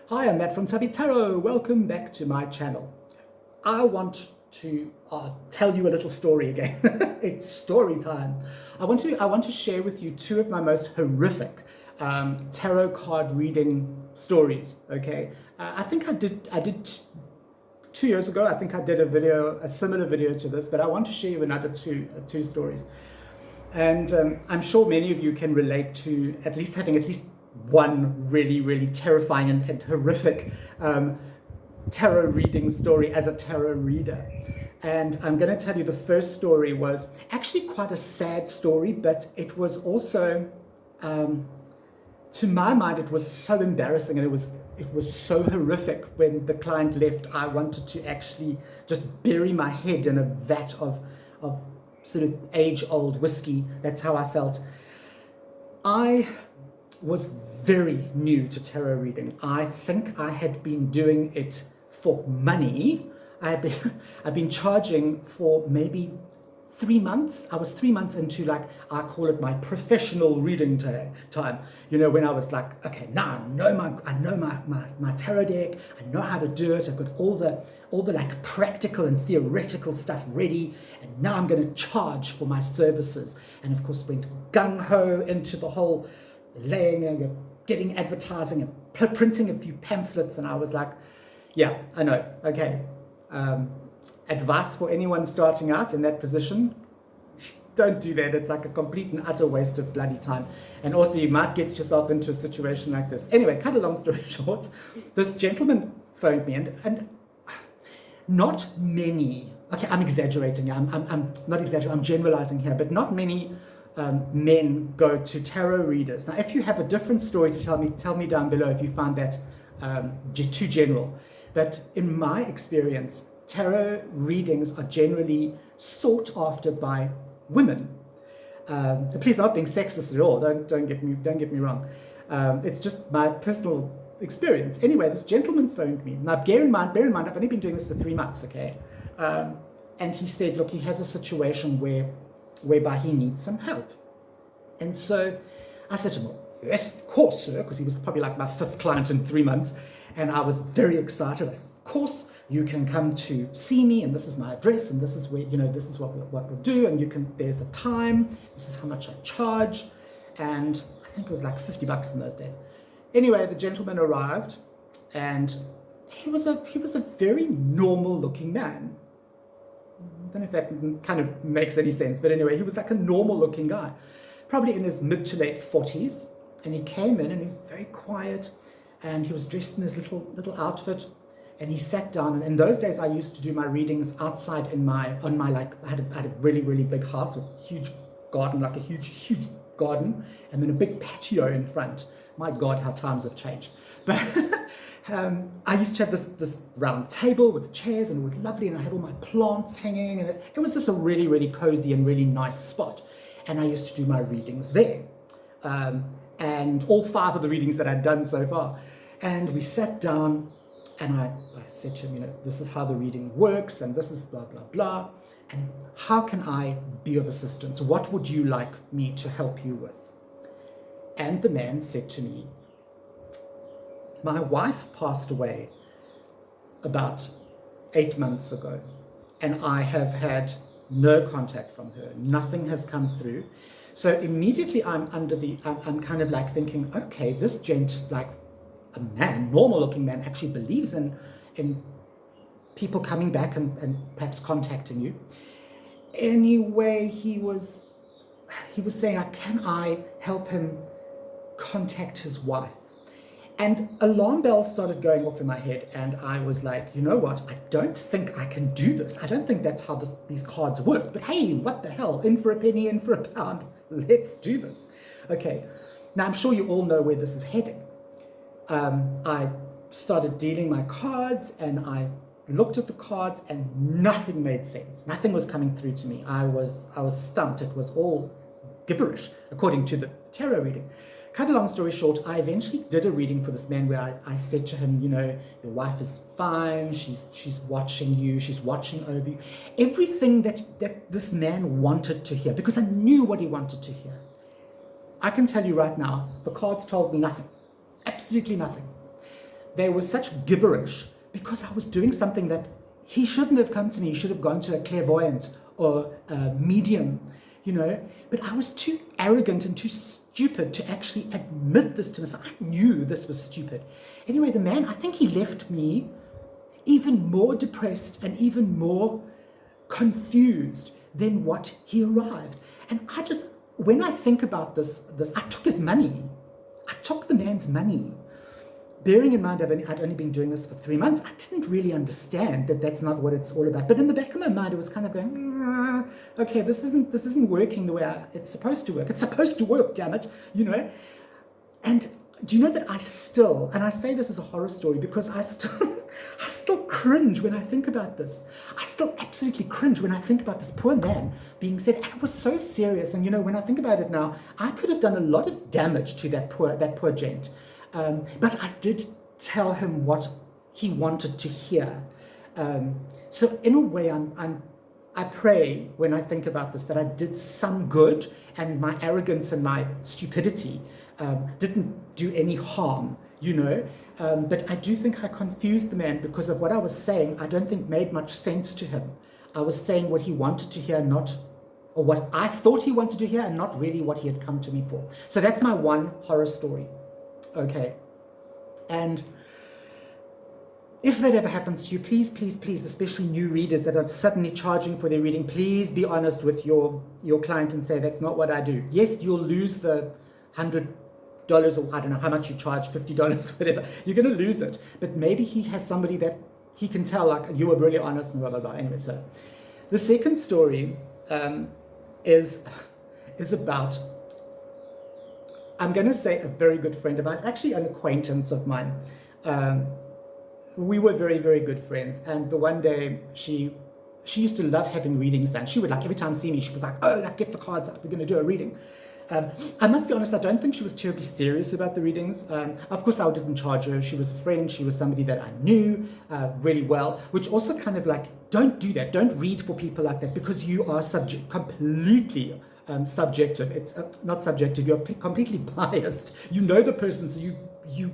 Hi, I'm Matt from Tubby Tarot. Welcome back to my channel. I want to tell you a little story again. It's story time. I want to share with you two of my most horrific tarot card reading stories. Okay, I think I did 2 years ago. I think I did a similar video to this, but I want to share you another two stories. And I'm sure many of you can relate to having at least one really, really terrifying and horrific tarot reading story as a tarot reader. And I'm going to tell you the first story was actually quite a sad story, but it was also, to my mind, it was so embarrassing and it was so horrific. When the client left, I wanted to actually just bury my head in a vat of sort of age-old whiskey. That's how I felt. I was very new to tarot reading. I think I had been doing it for money. I'd been charging for maybe 3 months. I was 3 months into, like, I call it my professional reading time. You know, when I was like, okay, now I know my tarot deck. I know how to do it. I've got all the like practical and theoretical stuff ready, and now I'm going to charge for my services. And of course, went gung ho into the whole getting advertising and printing a few pamphlets, and I was like, yeah, I know, okay. Advice for anyone starting out in that position: don't do that. It's like a complete and utter waste of bloody time. And also, you might get yourself into a situation like this. Anyway, cut a long story short, this gentleman phoned me, and not many, okay, I'm exaggerating. I'm not exaggerating, I'm generalizing here, but not many men go to tarot readers. Now, if you have a different story to tell me down below if you find that too general. But in my experience, tarot readings are generally sought after by women. Please, not being sexist at all. Don't get me wrong. It's just my personal experience. Anyway, this gentleman phoned me. Now, bear in mind, I've only been doing this for 3 months. Okay, and he said, look, he has a situation whereby he needs some help. And so I said to him, well, yes, of course, sir, because he was probably like my 5th client in 3 months. And I was very excited. I said, of course, you can come to see me, and this is my address, and this is where, this is what we'll do, and there's the time, this is how much I charge. And I think it was like $50 in those days. Anyway, the gentleman arrived, and he was a very normal looking man. I don't know if that kind of makes any sense, but anyway, he was like a normal looking guy, probably in his mid to late 40s. And he came in, and he was very quiet, and he was dressed in his little outfit, and he sat down. And in those days, I used to do my readings outside I had a really, really big house with a huge garden, like a huge garden, and then a big patio in front. My God, how times have changed. But I used to have this round table with chairs, and it was lovely, and I had all my plants hanging, and it was just a really, really cozy and really nice spot. And I used to do my readings there. And all 5 of the readings that I'd done so far. And we sat down, and I said to him, this is how the reading works, and this is blah, blah, blah. And how can I be of assistance? What would you like me to help you with? And the man said to me, my wife passed away about 8 months ago, and I have had no contact from her. Nothing has come through. So immediately I'm kind of like thinking, okay, this gent, like a man, normal looking man, actually believes in people coming back and perhaps contacting you. Anyway, he was saying, can I help him contact his wife? And alarm bells started going off in my head, and I was like, you know what? I don't think I can do this. I don't think that's how these cards work. But hey, what the hell? In for a penny, in for a pound. Let's do this. Okay. Now, I'm sure you all know where this is heading. I started dealing my cards, and I looked at the cards, and nothing made sense. Nothing was coming through to me. I was stumped. It was all gibberish, according to the tarot reading. Cut a long story short, I eventually did a reading for this man where I said to him, your wife is fine, she's watching you, she's watching over you. Everything that this man wanted to hear, because I knew what he wanted to hear. I can tell you right now, the cards told me nothing, absolutely nothing. they were such gibberish because I was doing something that he shouldn't have come to me. He should have gone to a clairvoyant or a medium, you know. But I was too arrogant and too stupid to actually admit this to myself. I knew this was stupid. Anyway, the man, I think he left me even more depressed and even more confused than what he arrived. And I just, when I think about this, I took his money. I took the man's money. Bearing in mind I'd only been doing this for 3 months, I didn't really understand that that's not what it's all about. But in the back of my mind, it was kind of going, okay, this isn't working the way it's supposed to work. It's supposed to work, damn it, you know. And do you know that I still, and I say this as a horror story because I still cringe when I think about this. I still absolutely cringe when I think about this poor man being said, and it was so serious. And you know, when I think about it now, I could have done a lot of damage to that poor gent. But I did tell him what he wanted to hear. So in a way, I pray when I think about this that I did some good, and my arrogance and my stupidity didn't do any harm, you know. But I do think I confused the man because of what I was saying. I don't think made much sense to him. I was saying what he wanted to hear, or what I thought he wanted to hear, and not really what he had come to me for. So that's my one horror story. Okay. And if that ever happens to you, please, please, please, especially new readers that are suddenly charging for their reading, please be honest with your client and say, that's not what I do. Yes, you'll lose the $100, or I don't know how much you charge, $50, whatever. You're going to lose it. But maybe he has somebody that he can tell, like, you were really honest and blah, blah, blah. Anyway, so the second story is about, I'm going to say, a very good friend of mine. It's actually an acquaintance of mine. We were very, very good friends. And the one day, she used to love having readings done. She would, like, every time see me, she was like, oh, like, get the cards out. We're going to do a reading. I must be honest, I don't think she was terribly serious about the readings. Of course, I didn't charge her. She was a friend. She was somebody that I knew really well, which also kind of like, don't do that. Don't read for people like that because you are completely subjective. It's not subjective. You're completely biased. You know the person, so you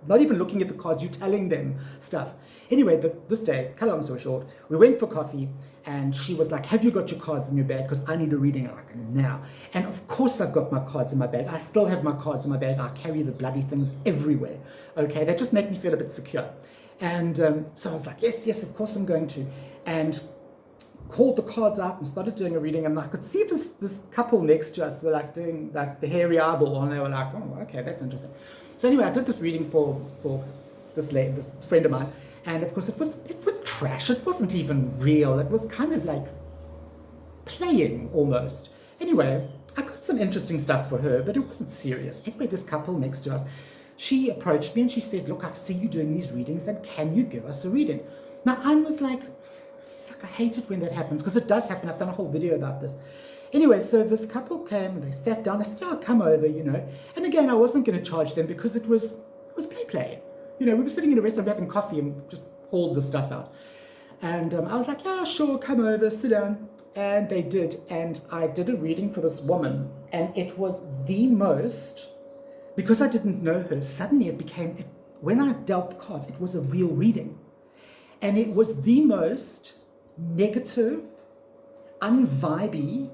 not even looking at the cards, you're telling them stuff. Anyway, this day, cut a long story short, we went for coffee, and she was like, have you got your cards in your bag? Because I need a reading. I'm like, now. And of course I've got my cards in my bag. I still have my cards in my bag. I carry the bloody things everywhere. Okay, that just make me feel a bit secure. And so I was like, yes, of course I'm going to. And called the cards out and started doing a reading, and I could see this couple next to us were like doing like the hairy eyeball, and they were like, oh, okay, that's interesting. So anyway, I did this reading for this friend of mine, and of course it was trash. It wasn't even real. It was kind of like playing almost. Anyway, I got some interesting stuff for her, but it wasn't serious. Anyway, this couple next to us, she approached me and she said, look, I see you doing these readings, and can you give us a reading? Now I was like, I hate it when that happens, because it does happen. I've done a whole video about this. Anyway, so this couple came and they sat down. I said, oh, come over, you know. And again, I wasn't going to charge them because it was play. You know, we were sitting in a restaurant having coffee and just hauled the stuff out. And I was like, yeah, sure, come over, sit down. And they did. And I did a reading for this woman. And it was the most, because I didn't know her, suddenly it became, when I dealt the cards, it was a real reading. And it was the most negative, unvibey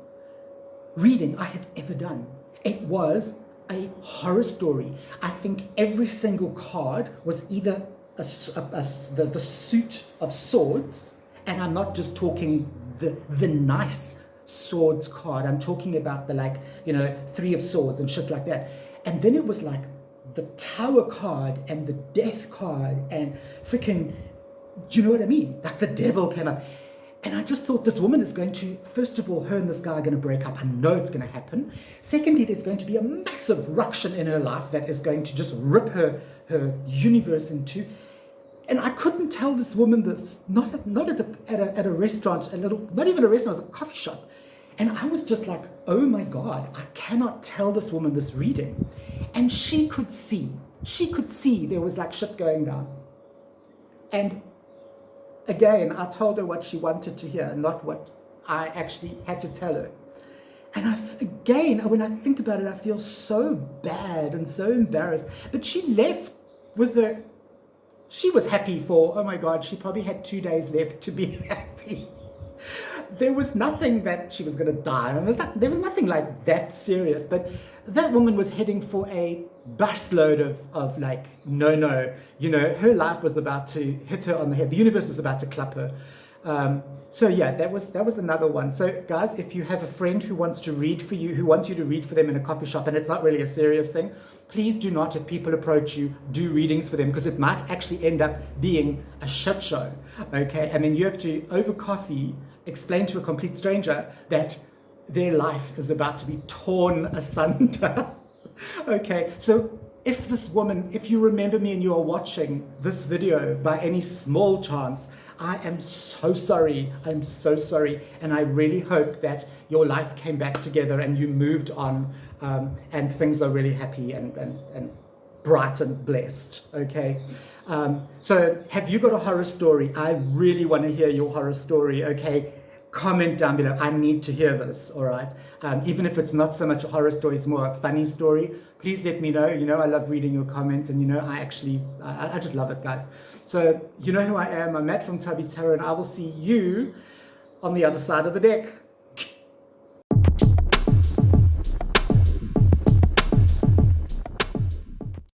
reading I have ever done. It was a horror story. I think every single card was either the suit of swords, and I'm not just talking the nice swords card. I'm talking about the, like, you know, 3 of swords and shit like that. And then it was like the tower card and the death card and freaking, do you know what I mean? Like the devil came up. And I just thought, this woman is going to, first of all, her and this guy are going to break up. I know it's going to happen. Secondly, there's going to be a massive ruction in her life that is going to just rip her universe in two. And I couldn't tell this woman this, not at a restaurant, not even a restaurant, it was a coffee shop. And I was just like, oh my God, I cannot tell this woman this reading. And she could see there was like shit going down. And again, I told her what she wanted to hear, not what I actually had to tell her. And when I think about it, I feel so bad and so embarrassed. But she left with she was happy for, oh my God, she probably had 2 days left to be happy. There was nothing that she was going to die, and there was nothing like that serious, but that woman was heading for a busload of like, no, you know, her life was about to hit her on the head. The universe was about to clap her. So yeah, that was another one. So guys, if you have a friend who wants to read for you, who wants you to read for them in a coffee shop, and it's not really a serious thing, please do not, if people approach you, do readings for them, because it might actually end up being a shit show, okay? And then you have to, over coffee, explain to a complete stranger that their life is about to be torn asunder. Okay, so if this woman, if you remember me and you are watching this video by any small chance, I am so sorry. I'm so sorry. And I really hope that your life came back together and you moved on, and things are really happy and bright and blessed. Okay. So have you got a horror story? I really want to hear your horror story. Okay. Comment down below. I need to hear this. All right. Even if it's not so much a horror story, it's more a funny story. Please let me know. You know, I love reading your comments, and you know, I just love it, guys. So you know who I am. I'm Matt from Tubby Tarot, and I will see you on the other side of the deck.